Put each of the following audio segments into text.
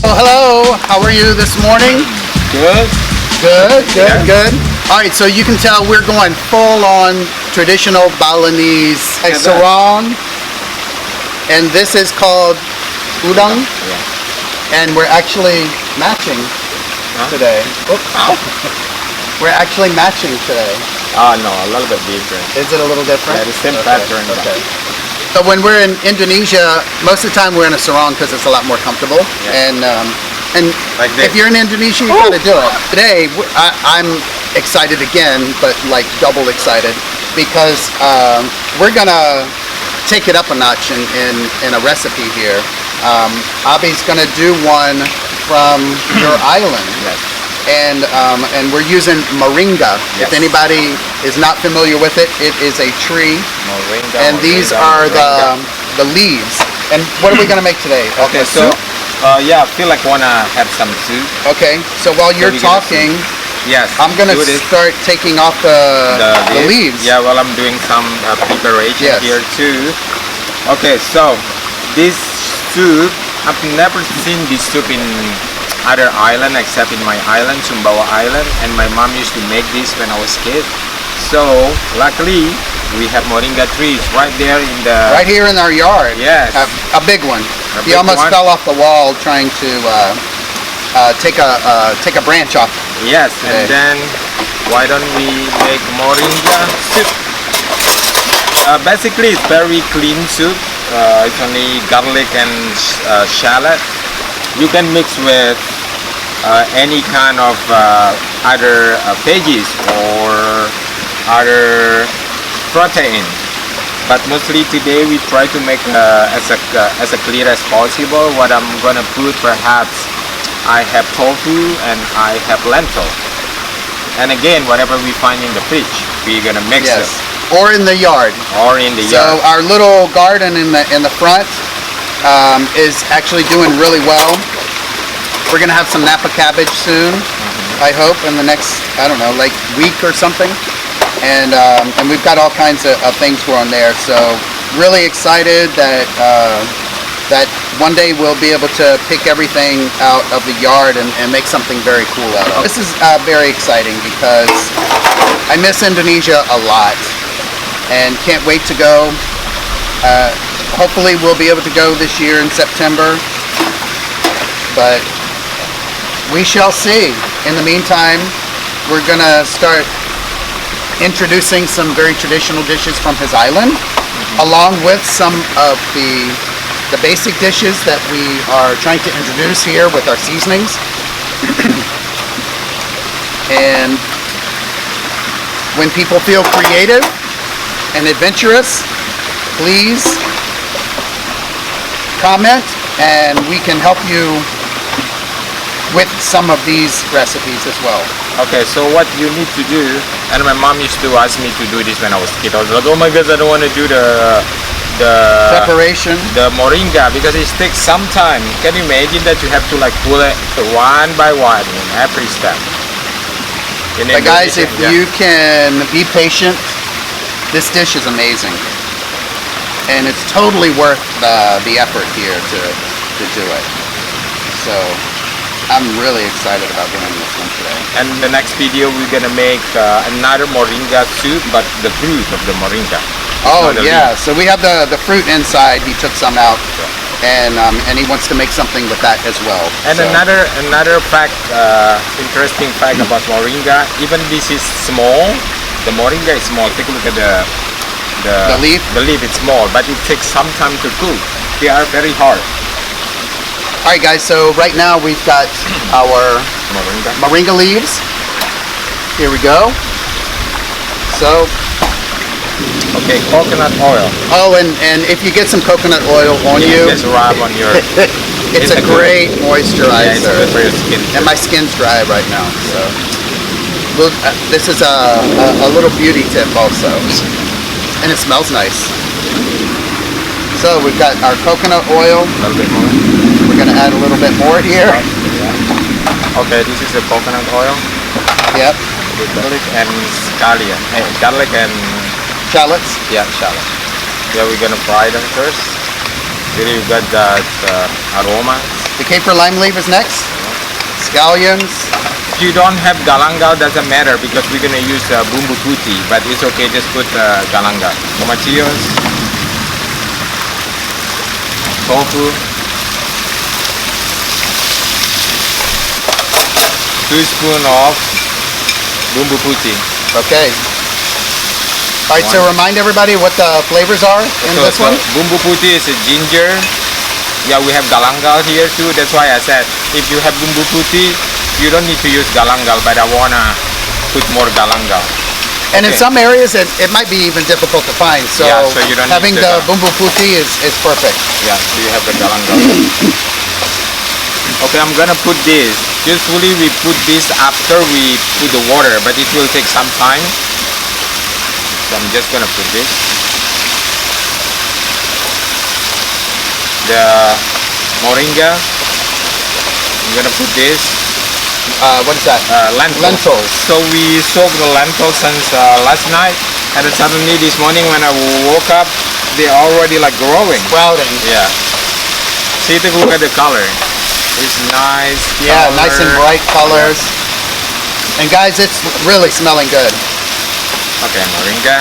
Oh, hello. How are you this morning? Good. Good, good, Yeah. good. All right, so you can tell we're going full on traditional Balinese sarong, and this is called udang, Yeah. and we're actually matching today. Oops. We're actually matching today. No, a little bit different. Is it a little different? Yeah, the same pattern. Okay. So when we're in Indonesia, most of the time we're in a sarong because it's a lot more comfortable. Yeah. And Like this. if you're in Indonesia, you gotta do it. Today, I'm excited again, but like double excited because we're gonna take it up a notch in a recipe here. Abe's gonna do one from your island. Yes. And we're using moringa. Yes. If anybody is not familiar with it, it is a tree. Moringa. And these are the leaves. And what are we going to make today? Okay, so I feel like wanna have some soup. Okay, so while you're we're gonna talking, Yes. I'm going to do this. start taking off the leaves. Yeah, well, I'm doing some preparation Yes. here too. Okay, so this soup, I've never seen this soup in other island except in my island, Sumbawa Island, and my mom used to make this when I was kid. So luckily we have moringa trees right there in the Right here in our yard. Yes. A big one. A He big almost one. fell off the wall trying to take a branch off. Yes, today. and then why don't we make moringa soup? Basically, it's very clean soup. It's only garlic and shallot. You can mix with any kind of other veggies or other protein. But mostly today we try to make as clear as possible. What I'm gonna put, perhaps I have tofu and I have lentil. And again, whatever we find in the fridge, we're gonna mix Yes. it. Or in the yard. Or in the So yard. our little garden in the front is actually doing really well. We're gonna have some Napa cabbage soon, I hope, in the next, I don't know, like week or something. And we've got all kinds of things growing there. So really excited that that one day we'll be able to pick everything out of the yard and make something very cool out of it. This is very exciting because I miss Indonesia a lot and can't wait to go. Hopefully we'll be able to go this year in September, but we shall see. In the meantime, we're gonna start introducing some very traditional dishes from his island, along with some of the basic dishes that we are trying to introduce here with our seasonings. And when people feel creative and adventurous, please comment and we can help you with some of these recipes as well. Okay, so what you need to do, and my mom used to ask me to do this when I was a kid. I was like, oh my god, I don't want to do the Preparation. the moringa because it takes some time. Can you imagine that you have to like pull it one by one in every step? But guys, if Yeah. you can be patient, this dish is amazing. And it's totally worth the effort here to do it. So I'm really excited about doing this one today. And the next video we're gonna make another moringa soup, but the fruit of the moringa. Oh Not the yeah, leaf. so we have the fruit inside. He took some out, and he wants to make something with that as well. And So- another fact, interesting fact about moringa. Even this is small. The moringa is small. Take a look at The leaf? The leaf is small, but it takes some time to cook. They are very hard. All right, guys. So right now we've got our Moringa. moringa leaves. Here we go. So, Okay, coconut oil. oh, and if you get some coconut oil on you, Just rub on your. it's a great Yeah, it's moisturizer. good for your skin. And my skin's dry right now, so this is a little beauty tip also, and it smells nice. So we've got our coconut oil. A little bit more. We're gonna add a little bit more here. Yeah. Okay, this is the coconut oil. Yep, With garlic and scallion. Garlic and shallots. shallot. Yeah, we're gonna fry them first. Really, you got that aroma. The kaffir lime leaf is next. Scallions. If you don't have galangal, doesn't matter because we're gonna use bumbu putih, but it's okay. Just put galangal. Tomatillos, tofu, 2 spoons of bumbu putih. Okay. All right, so remind everybody what the flavors are in this one. Bumbu putih is a ginger. Yeah, we have galangal here too. That's why I said if you have bumbu putih, you don't need to use galangal, but I wanna put more galangal. And in some areas, it might be even difficult to find. So, Yeah, so you don't need having the bumbu putih is perfect. Yeah, so you have the galangal. Okay, I'm gonna put this. Usually we put this after we put the water, but it will take some time. So I'm just gonna put this. The moringa. I'm gonna put this. What is that? Lentils. So we soaked the lentils since last night, and then suddenly this morning when I woke up, they're already like growing. Sprouting. Yeah. See, take a look at the color. It's nice. Yeah, color. nice and bright colors. And guys, it's really smelling good. Okay, moringa.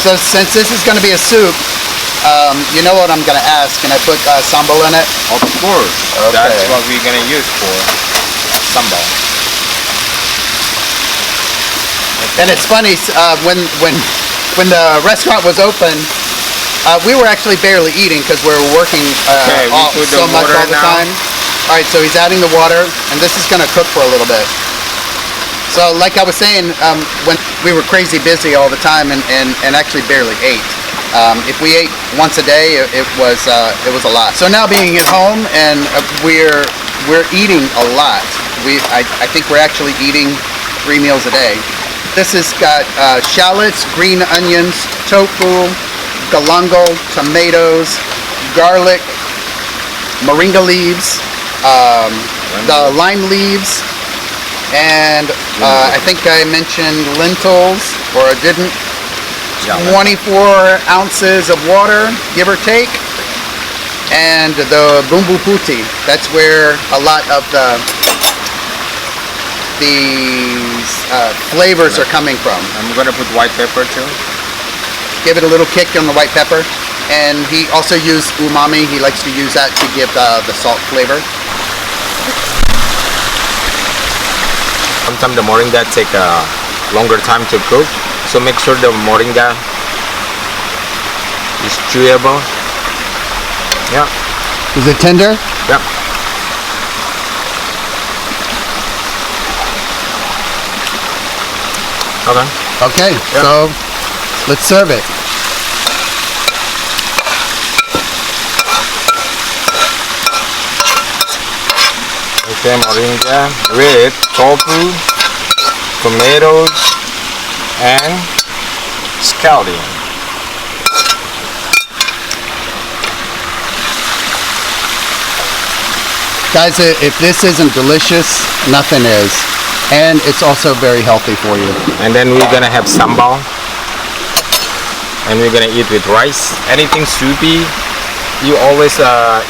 So since this is going to be a soup, you know what I'm going to ask? Can I put sambal in it? Of course. Okay. That's what we're gonna use for sambal. And it's funny, when the restaurant was open, we were actually barely eating because we were working Okay, we put the so much water all the now. time. All right, so he's adding the water, and this is going to cook for a little bit. So like I was saying, when we were crazy busy all the time and actually barely ate. If we ate once a day, it was a lot. So now being at home and we're eating a lot. I think we're actually eating 3 meals a day. This has got shallots, green onions, tofu, galangal, tomatoes, garlic, moringa leaves, the lime leaves, and I think I mentioned lentils, or I didn't. Yeah, 24 ounces of water, give or take, and the bumbu putih. That's where a lot of these flavors are coming from. I'm gonna put white pepper too. Give it a little kick on the white pepper, and he also used umami. He likes to use that to give the salt flavor. Sometimes the moringa take a longer time to cook, so make sure the moringa is chewable. Yeah. Is it tender? Yep. Okay. Okay, Yeah. so let's serve it. Okay, moringa with tofu, tomatoes, and scallion. Guys, if this isn't delicious, nothing is. And it's also very healthy for you. And then we're gonna have sambal, and we're gonna eat with rice. Anything soupy, you always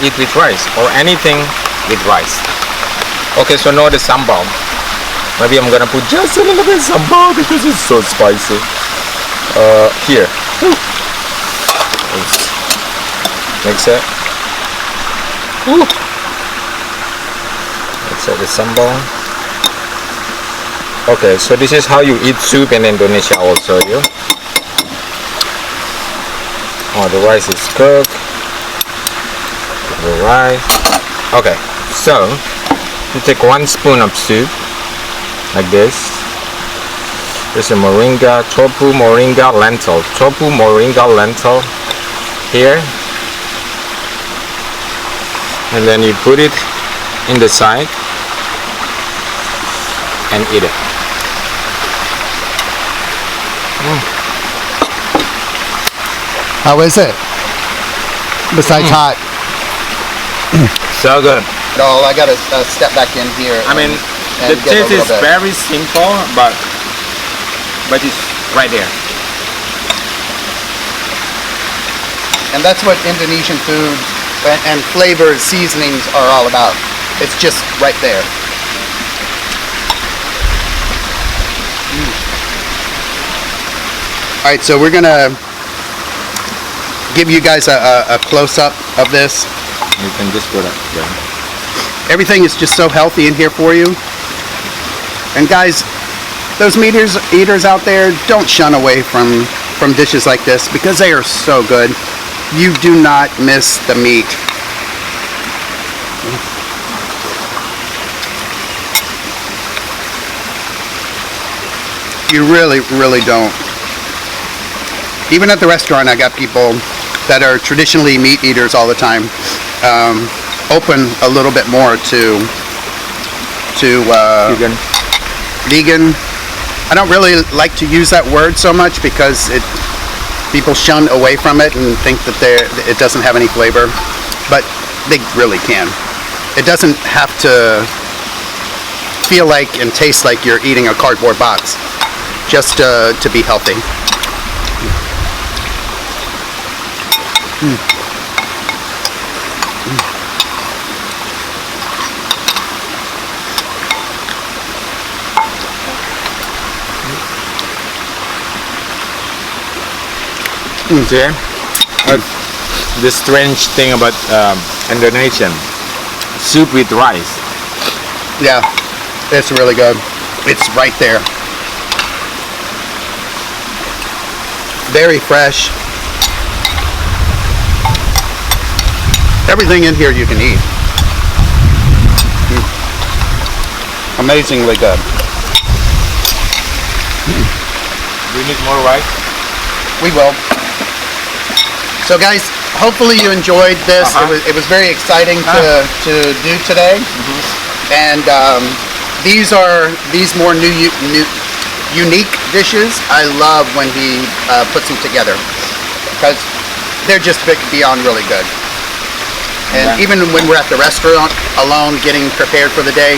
eat with rice, or anything with rice. Okay, so now the sambal. Maybe I'm gonna put just a little bit of sambal because it's so spicy. Here. Let's mix it. Let's add the sambal. Okay, so this is how you eat soup in Indonesia also, you. Oh, the rice is cooked. The rice. Okay, so you take 1 spoon of soup, like this. There's a moringa, tofu, moringa, lentil. Tofu, moringa, lentil here. And then you put it in the side and eat it. How is it? Besides hot. So good. No, I gotta step back in here. I mean, and the get a taste is little bit. very simple, but it's right there. And that's what Indonesian food and flavors, seasonings are all about. It's just right there. All right, so we're gonna give you guys a close-up of this. You can just put it. Yeah. Everything is just so healthy in here for you. And guys, those meat eaters out there, don't shun away from dishes like this because they are so good. You do not miss the meat. You really, really don't. Even at the restaurant, I got people that are traditionally meat eaters all the time, open a little bit more to vegan. I don't really like to use that word so much because people shun away from it and think that it doesn't have any flavor, but they really can. It doesn't have to feel like and taste like you're eating a cardboard box, just to be healthy. See? The strange thing about Indonesian soup with rice. Yeah, it's really good. It's right there. Very fresh. Everything in here you can eat. Amazingly good. Do you need more rice? We will. So guys, hopefully you enjoyed this. It was very exciting to do today. And these more unique dishes. I love when he puts them together because they're just beyond really good. And even when we're at the restaurant alone getting prepared for the day,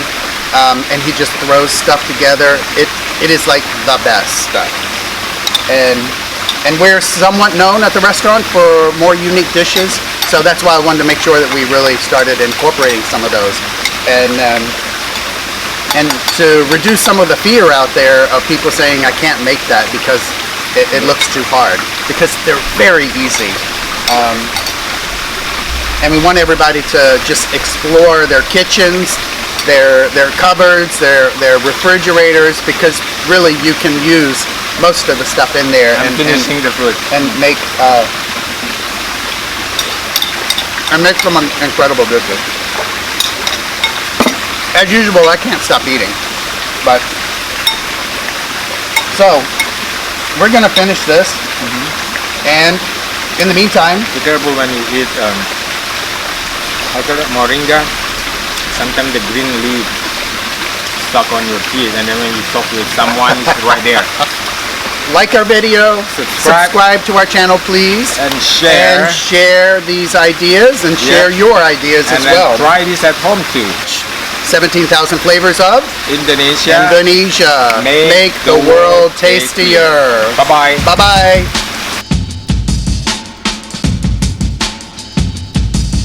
and he just throws stuff together, it is like the best stuff. And we're somewhat known at the restaurant for more unique dishes, so that's why I wanted to make sure that we really started incorporating some of those. And to reduce some of the fear out there of people saying I can't make that because it looks too hard, because they're very easy. And we want everybody to just explore their kitchens, their cupboards, their refrigerators, because really you can use most of the stuff in there I'm finishing the food and make some incredible dishes. As usual, I can't stop eating, but so we're gonna finish this, and in the meantime, be careful when you eat moringa. Sometimes the green leaf stuck on your teeth, and then when you talk with someone, it's right there. like our video, subscribe to our channel please, and share these ideas, and share your ideas and as well. Try this at home too. 17,000 flavors of Indonesia. Make the world tastier. Bye bye. Bye bye.